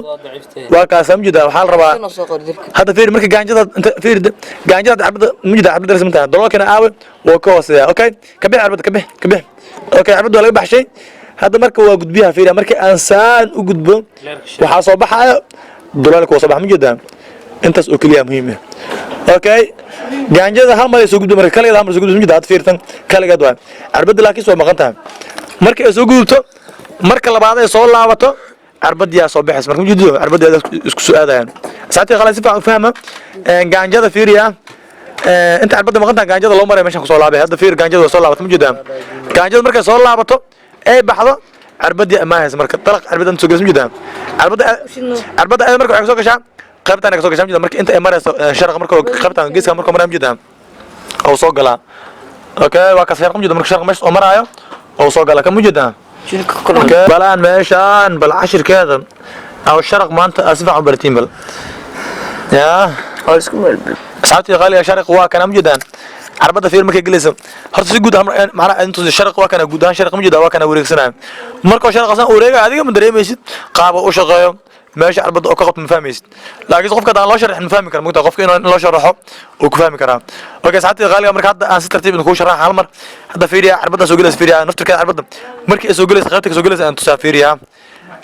A: waa ka samjida waxa la rabaa hada fiiri markii gaanjada inta fiiri gaanjada arbada mujida arbada rasminta daboolkeena aawe waa ka hooseeya okay kabix arbada kabix okay arbada laga baxshay hada marka waa gudbiyaha fiiri markii aan saan u gudbo waxa soo baxaya daboolka soo bax mujida intaas oo kaliya muhiim ah okay gaanjada hal mar soo gudbo marka kaliya hal mar soo gudbo mujida aad fiirtan kaliya waa arbada laakiin soo maqan tahay markii ay soo gudubto marka labaad ay soo laabato arbadiya soo baxays marka mujido arbadiya isku soo aadayaan saacadii qalan si fiican u fahma gaanjada fiiriya inta arbada maqanta gaanjada loo maray meeshan ku soo laabay hada fiir gaanjada soo laabato mujida gaanjada markay soo laabato ay baxdo arbadiya ma hayso marka talaq arbada soo gasho mujida arbada ay marka soo gashaa qaybtan ay soo gashaa mujida marka inta ay marayso sharq marka qaybtan geeska marka maray mujida oo soo gala okay waa ka sharq mujida marka sharq meesha oo marayo oo soo gala ka mujida balaan meeshaan bal cashirkeeda aw sharq maanta asfac bartiin bal ya saacadii qaaliga sharq waa kana mujidaan arbada fiir markay galayso horta si guud macna intu sharq waa kana guudaan sharq mujida waa kana wareegsanaa marka sharq asan wareega adiga ma dareemaysid qaabo u shaqeeyo meesha arbada oo ka qabto ma fahmaysid laakiin qofka daan loo sharax ma fahmi karo mugta qofka in loo sharaxo oo ku fahmi karaa okay saacadii qaaliga marka hadda aan si tartiib ku sharax hal mar hadda fiiriya arbada soo galayso fiiriya naftirkeeda arbada markii soo galayso qaybta soo galayso aan tusaafiriya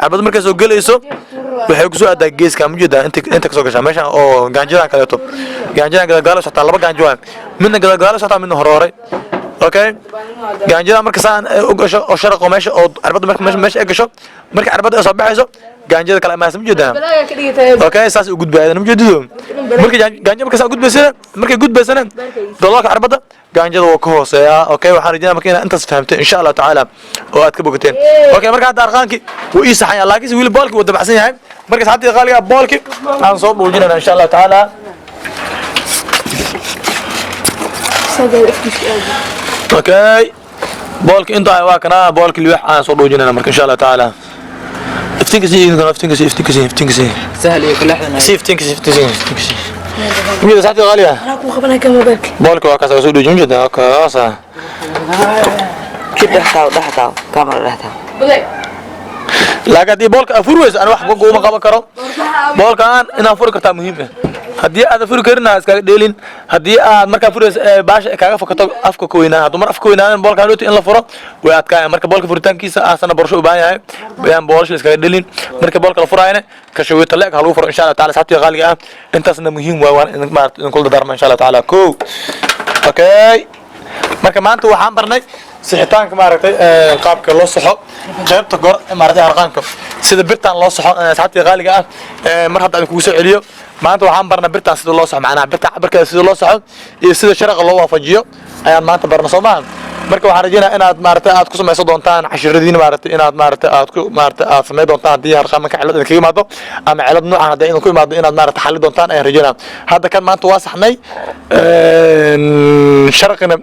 A: arbada markay soo galayso waxay ku soo aadaa geeska mujida inta ka soo gashaa meesha oo gaanjada kale to gaanjada gadaal soo taa laba gaanjo ah midna gadaal soo taa midna hore okay gaanjada marka saan u gasho oo sharqo meesha oo arbada meesha ay gasho marka arbada soo baxayso gaanjada kale ma samjida okay saas u gudbaadan mujidido marka gaanjada marka saa gudbaysana markay gudbaysana daloolka arbada gaanjada waa ka hooseeya okay waxaan rajaynayaa marka inaad intaas fahamteen insha Allah taala oo aad ka bogateen okay marka hadda arqaanki wuu ii saxaya laakiin wiil boolki wuu dabacsan yahay marka saacadii qaaliga boolki aan soo dhuujinayna insha Allah taala okay boolki inta waa kana boolki liix aan soo dhuujinayna marka insha Allah taala افتنكسي
B: سهل يكون لحظة
A: افتنكسي مجد ساعتي غالية
C: أنا أكون خبرنا كم موبايلك
A: بالك وكاسة وسودو جمجد وكاسة
C: كيف رحتاو كاميرا رحتاو
A: لكن دي بالك أفروز أنا واحد بقول ما قابل كرو بالك أنا أفرو كرتا مهمة هدي هذا فرق كرنا إسكال ديلين هدي مركب فرق باش كعرف كتب أفك كوينا هذا مر أفك كوينا بول كانوا تين لفرق ويات كان مركب بول كفرتان كيس أصلا برشوا بايع بيان بولش إسكال ديلين مركب بول كالفرق هنا كشوية طلع هلو فرق إن شاء الله تعالى ساعتي غالية أنت أصلا مهم وإنك ما نقول دار إن شاء الله تعالى كو أوكي مركب ما أنتوا وحام برناي سحتان كما رأيت قابك الله صحة قيمت قر ما رأيت أرقامكم سيد برتان الله صحة ساعتي غالية مرحبا بكم وسعليو maanta waxaan barna birtaan sida loo sax macnaha birta cabarkeeda sida loo saxo iyo sida sharaqa loo waafajiyo ayaan maanta barna Soomaan marka waxaan rajaynayaa inaad maartay aad ku samayso doontaan casharadiina maartay inaad maartay aad ku maartay aad sameey doontaan hadii harqaama ka cilad kaga imaado ama cilad noocan hadii inuu ku imaado inaad maartay xalli doontaan ayaan rajaynayaa hadda kan maanta waa saxnay sharaqina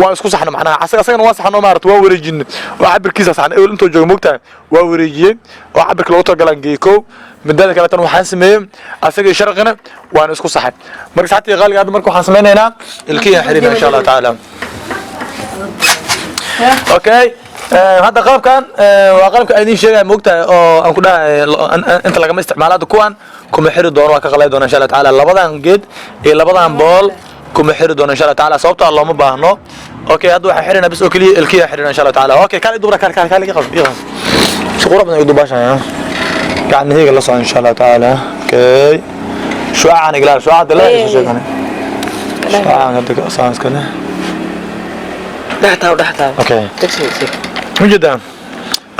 A: waa isku saxna macnaha asagana waa saxno maartay waa wareejin oo cabirkiisa saxna ee intuu joogo moogtaa waa wareejiyay oo cabirka loogu talagalay geeko من ذلك لا تنو حاسمين أسجل شرقنا وأنا أسكت صحب مركز حتى غالي هذا مركو حاسمين هنا الكيا حرينا إن شاء الله تعالى اوكي هذا قلب كان وقلب ايدين شيء موقته oo aan ku dhahay inta laga isticmaalaado kuwan kuma xiri doono waa ka qalay doona insha Allah taala labadan geed iyo labadan bool kuma xiri doono insha Allah taala sababta loo ma baahno اوكي هذا waxa xirina bis oo kaliya ilkiya xirina insha Allah taala اوكي kale dubra kale iga شغل بدنا يدو باشا قاعد هيك الله صار ان شاء الله تعالى اوكي شعاع انا قلال شعاع لا شيء انا شعاع هذاك اساس كده
C: دحتها
A: اوكي
C: تكسي
A: من جدا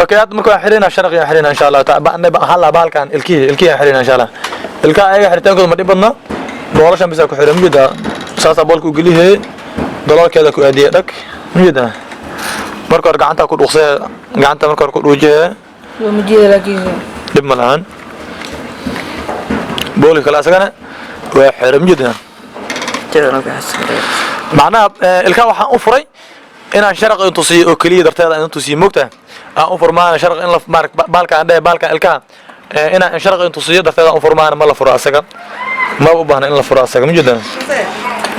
A: اوكي هذا مركو حرينا شرق يا حرينا ان شاء الله تعالى هلا بالكان الكي حرينا ان شاء الله الكا ايga xiritaankood ma dhibadna boolashan bisa ku xiran mujida saasa boolku galiye dalaalkeeda ku aadiye dhag mujida marka gacanta ku dhuqsay gacanta marka ku dhuujee
C: ومجيء لكن
A: dib ma lahan booli kala asagana waa xiran mujida
C: ترى بحس
A: macnaha ilka waxaan u furay inaan sharaq intu si oo kaliya darteeda intu si moogta aan u furmaan sharaq in la mark baalka ilka inaan sharaq intu si darteeda u furmaan ma la furo asaga ma u baahna in la furo asaga mujida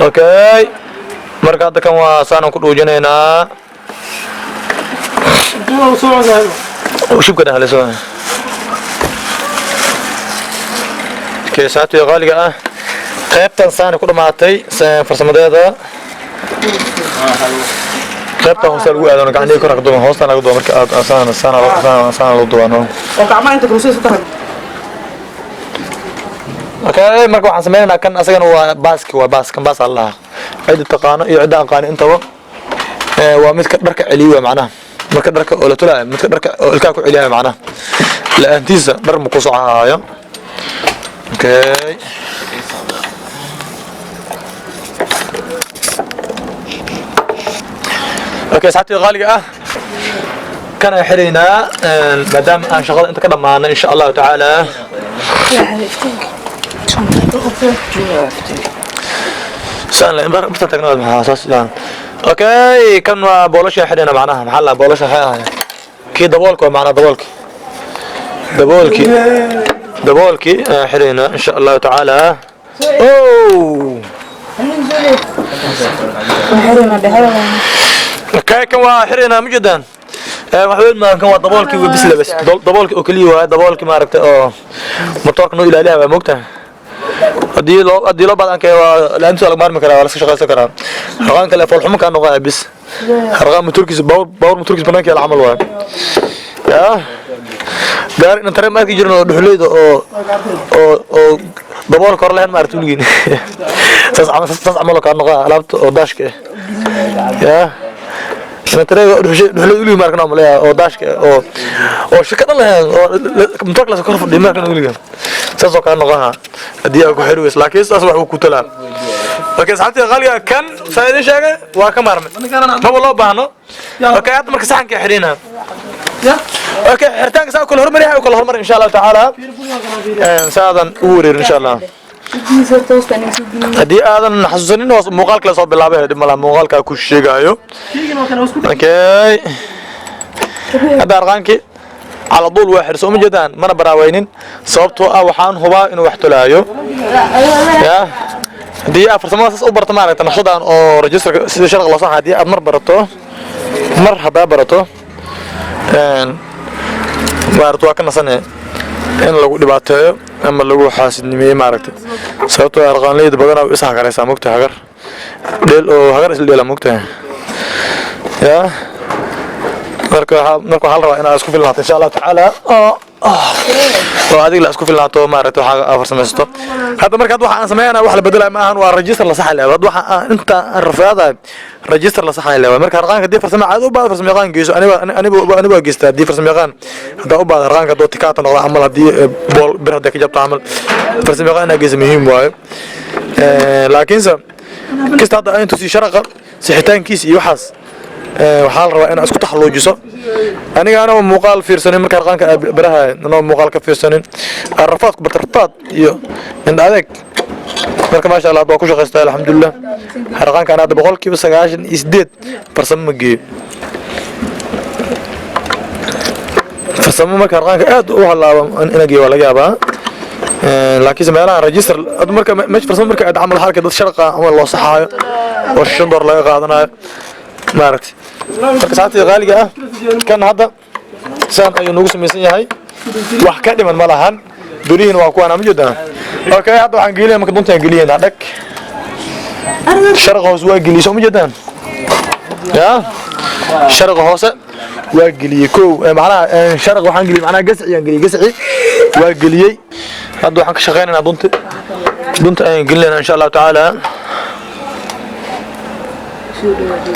A: okay marka hadda kan waa saanan ku dhuujinaynaa وشوف كده هلا سوا كيساتو غالية قيبتان سانة كل ما عطي فرسمدادا قيبتان وصل وقاعد أنا قاعد يكون أقدم هوست أنا أقدم مركز سانة لودو أنا
C: وكمان أنت كروسي ستة
A: أوكي مركو حسمينا كان أسجن هو باسك كان باس الله عدة تقانة عدة قانة أنت ومثل بركة عليوة معناه marka dharka oo la tulay marka dharka oo ilka ku celiyaa macna la antiisa dhar ma ku soconayo okay okay saati qaaliga ah kana xirina madam aan shaqada inta ka dhamaana insha Allah taala saan la imbar inta tagnaad ma asaas اوكي كان بولش حدنا معناها محل بولش هاي كي دبولك معنا دبولكي حدنا ان شاء الله تعالى اوه اوكي كان حدنا مجدا waxweyn ma kan waa daboolkii bas daboolkii oo kaliya daboolkii ma aragtay oo motorka noo ilaaliyaa waa moogtaa hadii loo baadan kay waa laantu la maarmi karaa wala shaqaysan karaa raqan kale fool xumo ka noqday bis raqan motorkiisa bawr motorkiisa banaanka la amal waa ya gaar in tareen markii jirno dhuxleedo oo daboolka hor lahayn ma aragtay wiligiin saas amal ka noqday alaabta oo daashka ya سنتري دحلو لي ماركنا مليا او داشك او شكد لهن او متوك لا كرف دي ماركنا ولي ساسو كان نقها ادي اكو خيرويس لكن ساس wax ku tala لكن saxabti qaliga kan saayid sheegay waa ka marmay ma wallo baahno okay aad marka saxan ka xirina okay xirtaanka saa kul hormar insha Allah taala saadan u wareer insha Allah hadii aadan xasuusanin oo muuqaalka la soo bilaabay dib malaha muuqaalka ku sheegayo okay hada arqaanki على طول واحد سو مجدان ما براوينين sababtoo ah waxaan hubaa inuu wax tulaayo ya hadii farsamada saas u barto maaragta naqshadan oo registerka sida sharq la sax hadii aad mar barato mar hada barato waarto ka nasanay in lagu dhibaateeyo ama lagu xaasidnimeeyo maaragta sababtoo ah arqaanleyda badan oo isaha karaysa mugta hagar dheel oo hagar isla dheel mugta ya marka hal raba in aad isku filnaato insha Allah taala oo adiga la isku filnaato maaragta waxa farsamaysto hadda marka waxa aan sameeyana wax la bedelayo ma ahan waa register la saxay leeyahay waxa inta rafaada register la saxay leeyahay marka arqaanka dii farsamo aad u baad farsamo yaqaan geeso aniba geesta dii farsamo yaqaan hada u baad arqaanka doo tikaata noqdo amal hadii bool bir hada ka jabto amal farsamo yaqaan geeso muhiim waayo laakiin kasta hada intu si sharaqa sixitaankiis iyo waxaas waxaan rabaa in isku taxalluujiso aniga ana muuqaal fiirsanin marka arqaanka baraha inoo muuqaal ka fiirsanin arfaadku bartarfaad iyo in adeeg marka ma sha Allah baa ku shaqeystay alxamdulillah arqaanka ana 98% farsamo ma geeyo farsamo marka arqaanka aad u halaabo in geeyo wala yaabaa laakiin meelaha register marka meesh farsamo marka aad amal halka dad sharqa ama loo saxaayo oo $5 laga qaadanayo maaragtay marka saacadii qaaliga ah kan hadda saan ayuu nagu samaysan yahay wax ka dhiman ma lahan birihiina waa kuwaan ama jeedaan okay hadda waxaan gelinaa marka duntaan geliyeenaa dhag sharqa hoose waa geliyey ma jeedaan ya sharqa hoose waa geliyey kow macnaha sharqa waxaan geliyey macnaha gasciyaan geliyey gasci waa geliyey hadda waxaan ka shaqeynaynaa dunta ayaan gelinaynaa insha Allah taala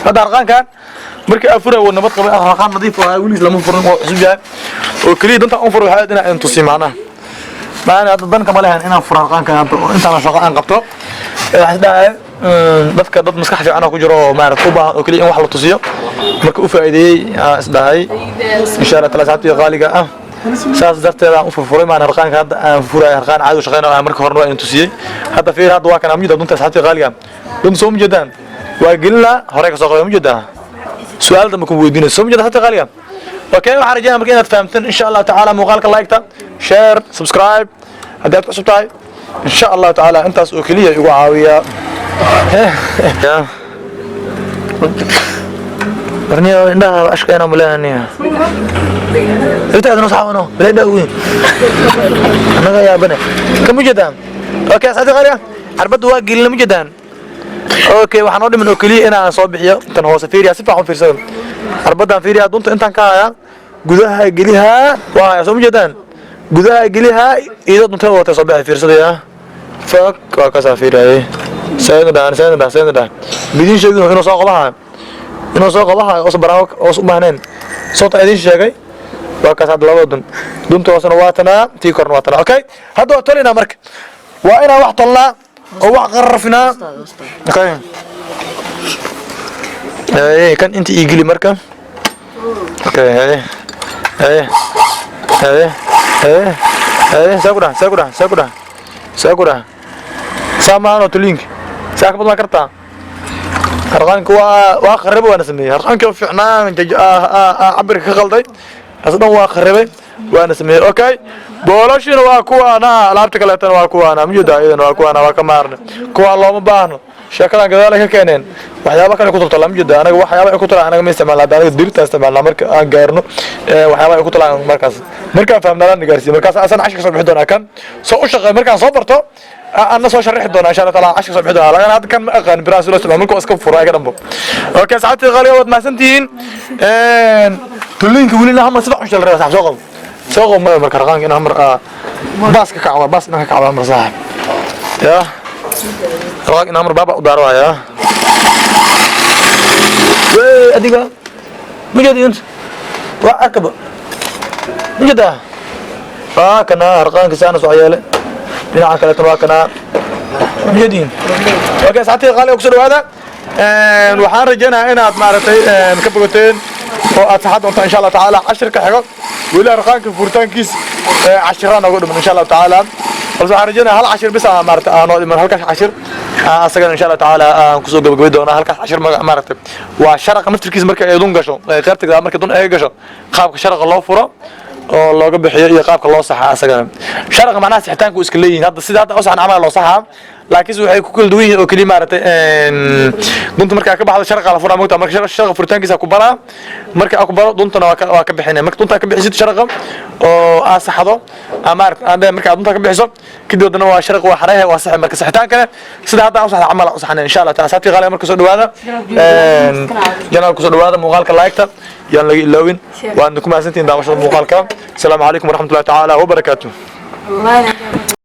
A: هذا أرقام كان مركي أفرع والنبض قبل أرقام نظيفة وليس لما فرن وحسبها وكلي دنت أنفر هذا أنت تصي معنا هذا الدن كمالها أنا أفرع أرقام كان أنت أنا شقاء قبته هذا بذكر ضد مسكح في أنا كجرو مع رطوبة وكلي واحد تصيه مركي أفرع دي أسداي إن شاء الله 3 ساعات غالية ساس درت هذا أفرع فرع معنا أرقام هذا أفرع أرقام عادي وشغلنا مركي فرن أنت تصيه هذا في هذا واقع أمجد دنت ساعات غالية دون سوم جدا وقلنا هريك صغير موجودة سؤال ده ممكن ويدينا سو موجودة حتى غالية اوكي waxaan rajayna markii aad fahamteen insha Allah taala muuqaalka like-ta share subscribe hadaad ku subtahay insha Allah taala intaas oo kaliya igu caawiya barniyo indhaha ashqeena mulahaniya intaadna saxawno leedah weyn anaga yaabana ka muujadaan okay saadi qaaliya arbadu waa gelin muujadaan اوكي waxaan oo dhiman oo kaliya inaan soo bixiyo tan hoose fiiriya si fiican fiirsado arbadan fiiriya dunta intaan ka haya gudaha geliha waa soo jeedaan gudaha geliha iyadoo dunta wata soo bixi fiirsadaya fuck waa ka saafirayay sayda bidin sheegay inuu soo qabaha oo sabaraaw oo u baahneen soo taadin sheegay waa ka saad laba dunta hoosna waa tanaa tii korna waa tanaa okay hadda waa tolina marka waa ina wax tolnaa oo wax qarrafina okay kan inta igili marka okay sakuda samaano tulink saakabad ma kartaa harqaanka waa qarrabo waana sameeyay harqaanka fiicnaan cabirka ka qalday asdan waa qarrabay وانا سميه اوكي بولاشين waa kuwana alaabta kale tan waa kuwana miyada ayadana waa kuwana waa ka maarna kuwa looma baahno sheekadan gadaal ka keeneen waxyaabo kale ku tolto miyada anaga waxyaabo ay ku tolaan anaga ma isticmaalna anaga dirta isticmaalna marka aan gaarno waxyaabo ay ku tolaan markaas fahamnaan gaarsiin markaas asan cashka soo bixi doona kan soo u shaqay markaan soo barto أنا سو شرح دونا إن شاء الله تعالى عشان صبح دونا لكن هذا كان أغاني براس ولا سلام منكم أسكب فراي كده بو أوكي ساعات غالية ود مع سنتين تقولين كولينا هم سبع مش الرئيس صاحب شغل ما مركرغان إن أمر باس كعوة باس إنها كعوة أمر صاحب يا رغان إن أمر بابا وداروا يا أديكا مجدي أنت وأكبر مجدا كنا رغان كسانة سعيالة dhinaca kale tan waa kana biyadiin okay saacadii qaali ugu soo dhawaada waxaan rajaynayaa inaad maaragtay ka bogateen oo aad saxad doonto insha Allah taala 10 ka xigo wila arqaanka furitaankiis 10 ugu dhiman insha Allah taala balse waxaan rajaynayaa hal 10 bis maaragtay aan oo dhiman halkaas 10 asagana insha Allah taala aan ku soo gabagabay doonaa halkaas 10 maaragtay waa sharaqa naftirkiis marka ay dun gasho qaybtiga marka dun ay gasho qaabka sharaqa loo furo oo looga bixiyo iyo qaabka loo saxaa asagana sharaqa macnaha sixitaanku iska leeyihiin hadda sida hadda saxan amal loo saxaa laakiin waxay ku kala duwan yihiin oo kaliya maaragtay dunta marka ka baxdo sharaqa la furaa moogta marka sharaqa furitaankiisa ku bara marka ku baro duntana waa ka bixinay marka dunta ka bixisid sharaqa oo asaxdo ama marka dunta ka bixiso kadib wadana waa sharaqa waa xareehay waa sax marka sixitaankana sida hadda saxda amal u saxnay insha Allah taala saati qaali marka soo dhawaada janaal ku soo dhawaada muuqaalka like-ta yaan laga ilaawin waan ku maasantiin daawashada muuqaalka السلام عليكم ورحمة الله تعالى وبركاته